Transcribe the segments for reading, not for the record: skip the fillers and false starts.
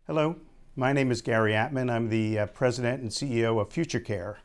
Hello, my name is Gary Atman. I'm the President and CEO of FutureCare.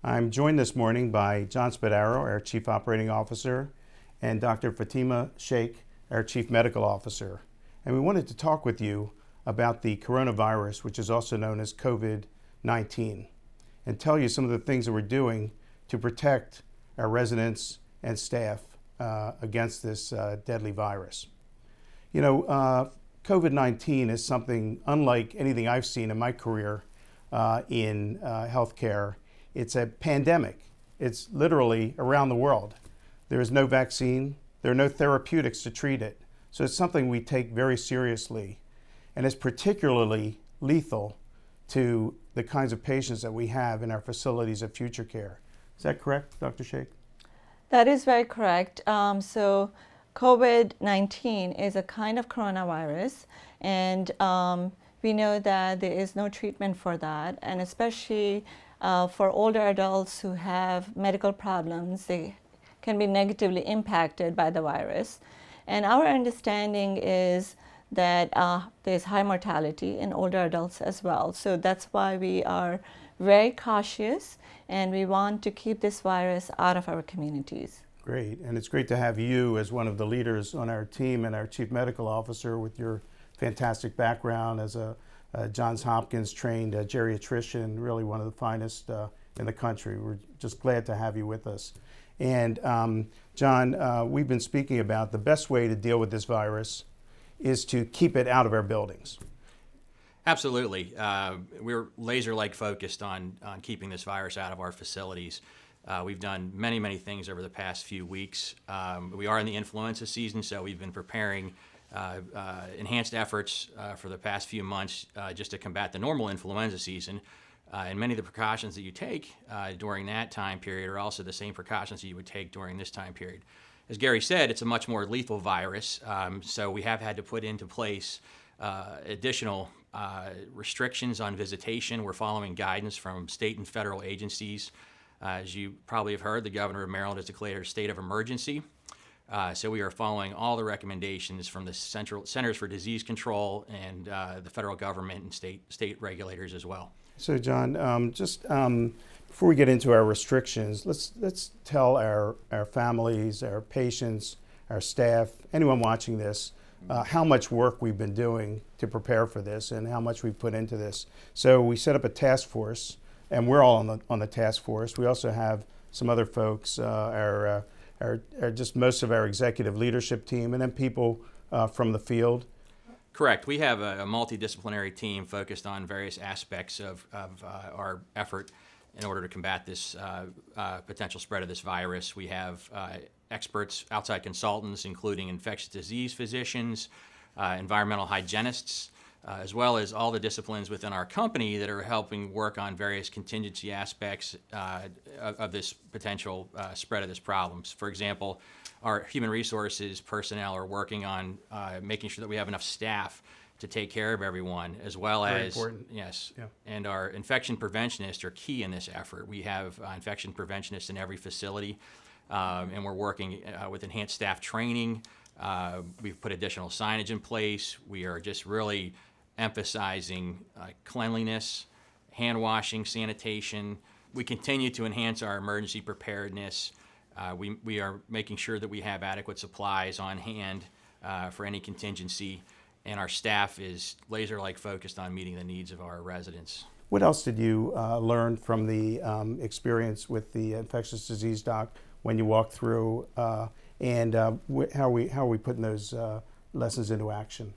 I'm joined this morning by John Spadaro, our Chief Operating Officer, and Dr. Fatima Sheikh, our Chief Medical Officer. And we wanted to talk with you about the coronavirus, which is also known as COVID-19, and tell you some of the things that we're doing to protect our residents and staff against this deadly virus. You know, COVID-19 is something unlike anything I've seen in my career in healthcare. It's a pandemic. It's literally around the world. There is no vaccine. There are no therapeutics to treat it. So it's something we take very seriously. And it's particularly lethal to the kinds of patients that we have in our facilities at FutureCare. Is that correct, Dr. Sheikh? That is very correct. So COVID-19 is a kind of coronavirus, and we know that there is no treatment for that, and especially for older adults who have medical problems, they can be negatively impacted by the virus. And our understanding is that there's high mortality in older adults as well. So that's why we are very cautious, and we want to keep this virus out of our communities. Great, and it's great to have you as one of the leaders on our team and our Chief Medical Officer with your fantastic background as a Johns Hopkins trained geriatrician, really one of the finest in the country. We're just glad to have you with us. And John, we've been speaking about the best way to deal with this virus is to keep it out of our buildings. Absolutely. We're laser-like focused on keeping this virus out of our facilities. We've done many things over the past few weeks. We are in the influenza season, so we've been preparing enhanced efforts for the past few months just to combat the normal influenza season. And many of the precautions that you take during that time period are also the same precautions that you would take during this time period. As Gary said, it's a much more lethal virus, so we have had to put into place additional restrictions on visitation. We're following guidance from state and federal agencies. As you probably have heard, the governor of Maryland has declared a state of emergency. So we are following all the recommendations from the Centers for Disease Control and the federal government and state regulators as well. So John, before we get into our restrictions, let's tell our families, our patients, our staff, anyone watching this, how much work we've been doing to prepare for this and how much we've put into this. So we set up a task force, and we're all on the task force. We also have some other folks, just most of our executive leadership team, and then people from the field. Correct. We have a multidisciplinary team focused on various aspects of our effort in order to combat this potential spread of this virus. We have experts, outside consultants, including infectious disease physicians, environmental hygienists, as well as all the disciplines within our company that are helping work on various contingency aspects of this potential spread of this problem. For example, our human resources personnel are working on making sure that we have enough staff to take care of everyone, as well Very as important. Yes, Yeah. And our infection preventionists are key in this effort. We have infection preventionists in every facility, and we're working with enhanced staff training. We've put additional signage in place. We are just really emphasizing cleanliness, hand washing, sanitation. We continue to enhance our emergency preparedness. We are making sure that we have adequate supplies on hand for any contingency, and our staff is laser-like focused on meeting the needs of our residents. What else did you learn from the experience with the infectious disease doc when you walked through, and how are we putting those lessons into action?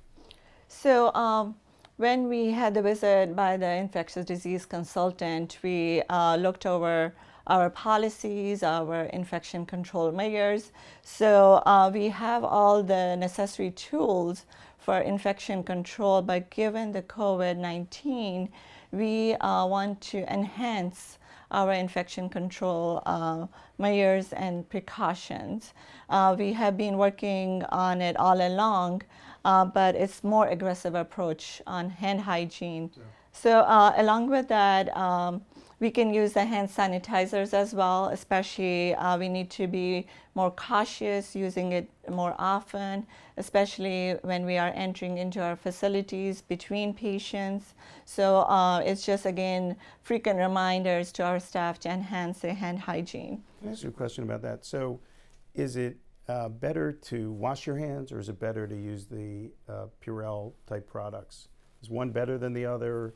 So when we had the visit by the infectious disease consultant, we looked over our policies, our infection control measures. So we have all the necessary tools for infection control, but given the COVID-19, we want to enhance our infection control measures and precautions. We have been working on it all along, but it's more aggressive approach on hand hygiene, So along with that, we can use the hand sanitizers as well, especially we need to be more cautious using it more often, especially when we are entering into our facilities between patients. So it's just, again, frequent reminders to our staff to enhance their hand hygiene. Can I ask you a question about that? So is it better to wash your hands, or is it better to use the Purell type products? Is one better than the other,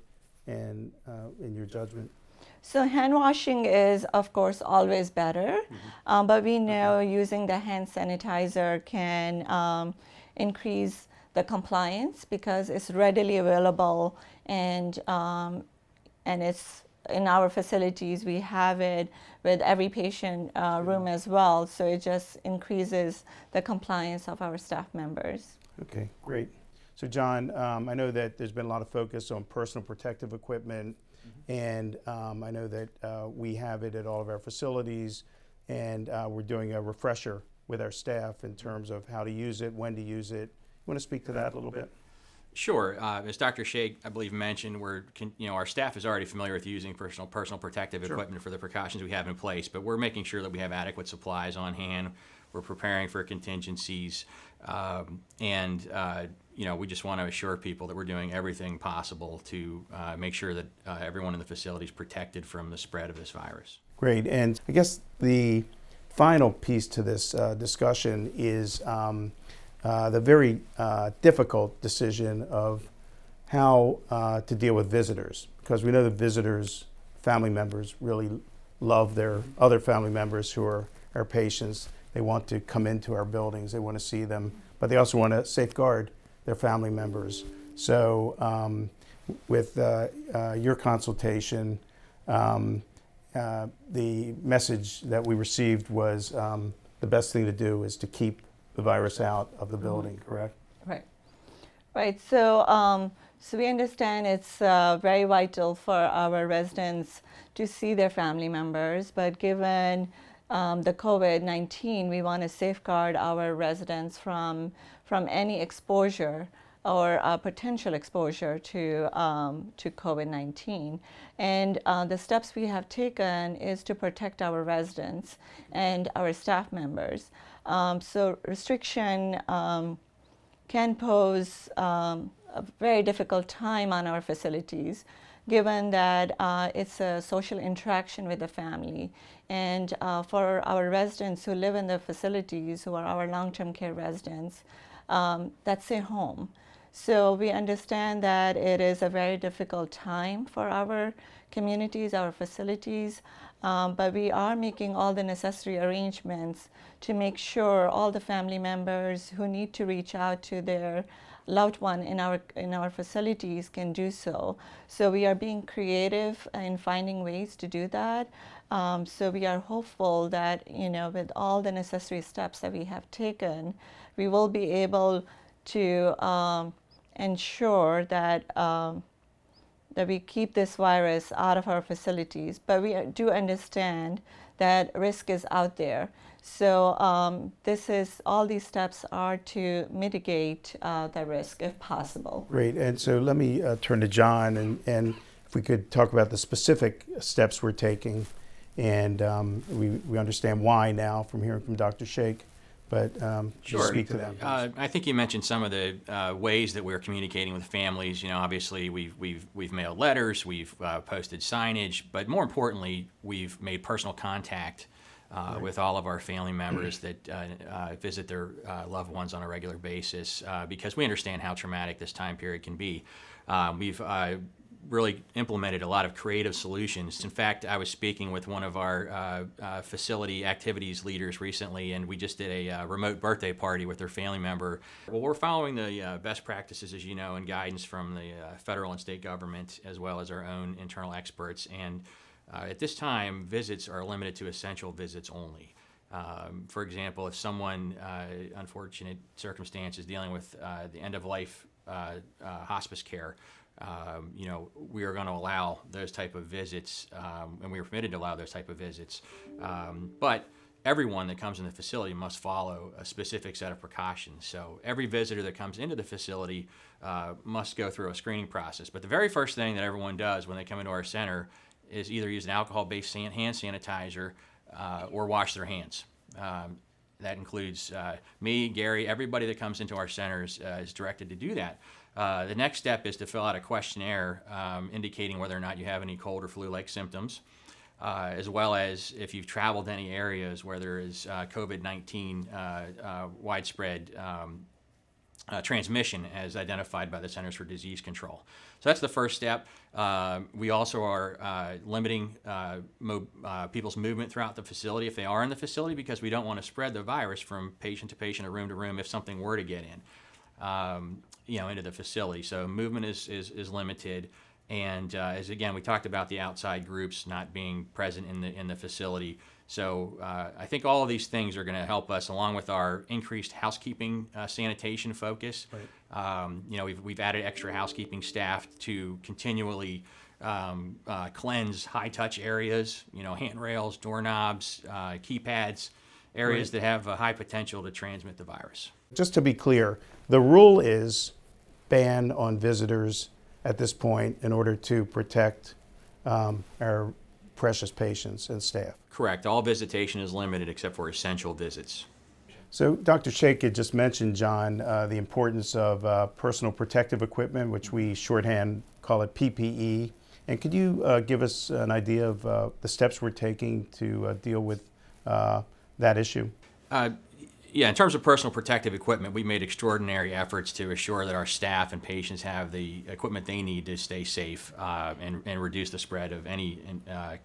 and in your judgment? So hand washing is, of course, always better, but we know using the hand sanitizer can increase the compliance because it's readily available, and it's in our facilities. We have it with every patient room as well, so it just increases the compliance of our staff members. Okay, great. So John, I know that there's been a lot of focus on personal protective equipment, and I know that we have it at all of our facilities, and we're doing a refresher with our staff in terms of how to use it, when to use it. You want to speak to that a little bit? Sure. As Dr. Sheikh, I believe, mentioned, our staff is already familiar with using personal protective equipment for the precautions we have in place, but we're making sure that we have adequate supplies on hand. We're preparing for contingencies, and we just want to assure people that we're doing everything possible to make sure that everyone in the facility is protected from the spread of this virus. Great. And I guess the final piece to this discussion is the very difficult decision of how to deal with visitors, because we know that visitors, family members, really love their other family members who are our patients. They want to come into our buildings, they want to see them, but they also want to safeguard their family members. So with your consultation, the message that we received was the best thing to do is to keep the virus out of the building, correct? Right. Right. So, so we understand it's very vital for our residents to see their family members, but given the COVID-19, we want to safeguard our residents from any exposure or potential exposure to COVID-19. And the steps we have taken is to protect our residents and our staff members. So restriction can pose a very difficult time on our facilities, given that it's a social interaction with the family. And for our residents who live in the facilities, who are our long-term care residents, that's their home. So we understand that it is a very difficult time for our communities, our facilities, but we are making all the necessary arrangements to make sure all the family members who need to reach out to their loved one in our facilities can do so. So we are being creative in finding ways to do that. So we are hopeful that, with all the necessary steps that we have taken, we will be able to ensure that that we keep this virus out of our facilities. But we do understand that risk is out there. So all these steps are to mitigate the risk if possible. Great. And so let me turn to John, and if we could talk about the specific steps we're taking. And we understand why now from hearing from Dr. Sheikh, but Sure. Speak to that. I think you mentioned some of the ways that we're communicating with families. Obviously we've mailed letters, we've posted signage, but more importantly, we've made personal contact with all of our family members that visit their loved ones on a regular basis, because we understand how traumatic this time period can be. We've really implemented a lot of creative solutions. In fact, I was speaking with one of our facility activities leaders recently, and we just did a remote birthday party with their family member. Well, we're following the best practices, as you know, and guidance from the federal and state government, as well as our own internal experts. And at this time, visits are limited to essential visits only. For example, if someone, unfortunate circumstances, dealing with the end-of-life hospice care, we are going to allow those type of visits, and we are permitted to allow those type of visits. But everyone that comes in the facility must follow a specific set of precautions. So every visitor that comes into the facility must go through a screening process. But the very first thing that everyone does when they come into our center is either use an alcohol-based hand sanitizer or wash their hands. That includes me, Gary, everybody that comes into our centers is directed to do that. The next step is to fill out a questionnaire indicating whether or not you have any cold or flu-like symptoms, as well as if you've traveled to any areas where there is COVID-19 widespread transmission as identified by the Centers for Disease Control. So that's the first step. We also are limiting people's movement throughout the facility if they are in the facility, because we don't want to spread the virus from patient to patient or room to room if something were to get in, into the facility. So movement is limited. And as again, we talked about the outside groups not being present in the facility. So I think all of these things are going to help us, along with our increased housekeeping sanitation focus. Right. We've added extra housekeeping staff to continually cleanse high-touch areas, handrails, doorknobs, keypads, areas that have a high potential to transmit the virus. Just to be clear, the rule is ban on visitors at this point in order to protect our precious patients and staff. Correct. All visitation is limited except for essential visits. So Dr. Sheikh had just mentioned, John, the importance of personal protective equipment, which we shorthand call it PPE. And could you give us an idea of the steps we're taking to deal with that issue? Yeah, in terms of personal protective equipment, we made extraordinary efforts to assure that our staff and patients have the equipment they need to stay safe and reduce the spread of any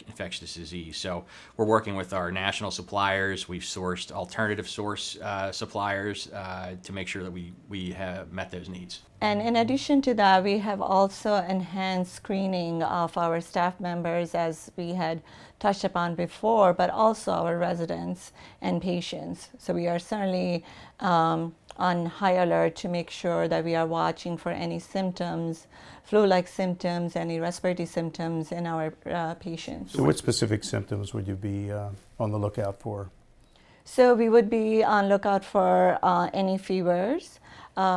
infectious disease. So we're working with our national suppliers. We've sourced alternative source suppliers to make sure that we have met those needs. And in addition to that, we have also enhanced screening of our staff members, as we had touched upon before, but also our residents and patients. So we are certainly on high alert to make sure that we are watching for any symptoms, flu-like symptoms, any respiratory symptoms in our patients. So what specific symptoms would you be on the lookout for? So we would be on lookout for any fevers,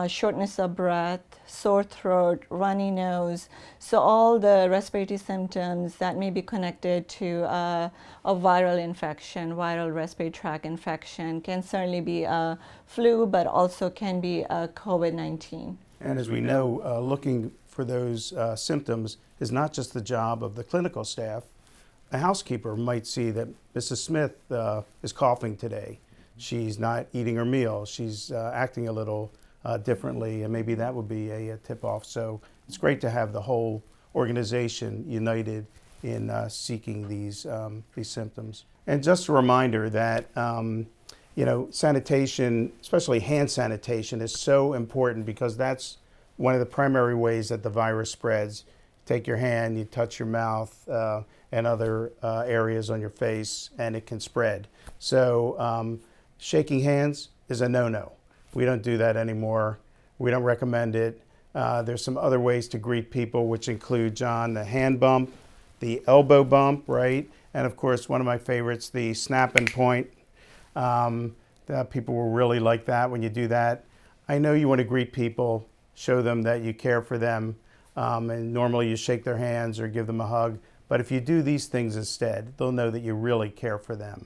shortness of breath, sore throat, runny nose. So all the respiratory symptoms that may be connected to a viral infection, viral respiratory tract infection, can certainly be a flu, but also can be a COVID-19. And as we know, looking for those symptoms is not just the job of the clinical staff. A housekeeper might see that Mrs. Smith is coughing today. She's not eating her meal. She's acting a little differently, and maybe that would be a tip-off. So it's great to have the whole organization united in seeking these symptoms. And just a reminder that sanitation, especially hand sanitation, is so important, because that's one of the primary ways that the virus spreads. Take your hand, you touch your mouth and other areas on your face, and it can spread. So shaking hands is a no-no. We don't do that anymore. We don't recommend it. There's some other ways to greet people, which include, John, the hand bump, the elbow bump, right? And of course, one of my favorites, the snap and point. People will really like that when you do that. I know you want to greet people, show them that you care for them, and normally you shake their hands or give them a hug. But if you do these things instead, they'll know that you really care for them.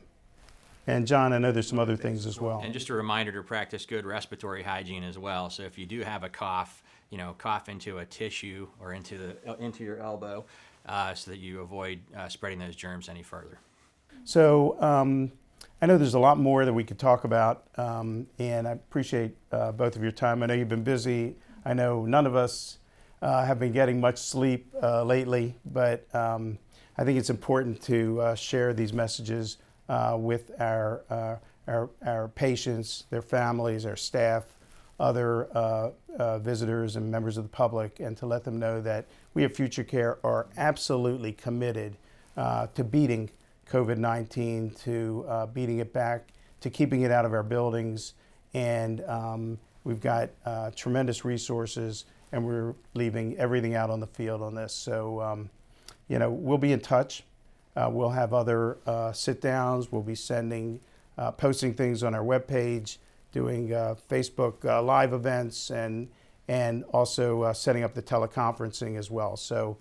And John, I know there's some other things as well. And just a reminder to practice good respiratory hygiene as well. So if you do have a cough, cough into a tissue or into your elbow, so that you avoid spreading those germs any further. So I know there's a lot more that we could talk about, and I appreciate both of your time. I know you've been busy. I know none of us have been getting much sleep lately, but I think it's important to share these messages with our patients, their families, our staff, other visitors and members of the public, and to let them know that we at FutureCare are absolutely committed to beating COVID-19, to beating it back, to keeping it out of our buildings. And we've got tremendous resources, and we're leaving everything out on the field on this. So, we'll be in touch. We'll have other sit-downs. We'll be sending posting things on our webpage, doing Facebook live events, and also setting up the teleconferencing as well. So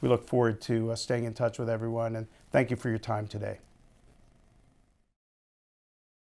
we look forward to staying in touch with everyone, and thank you for your time today.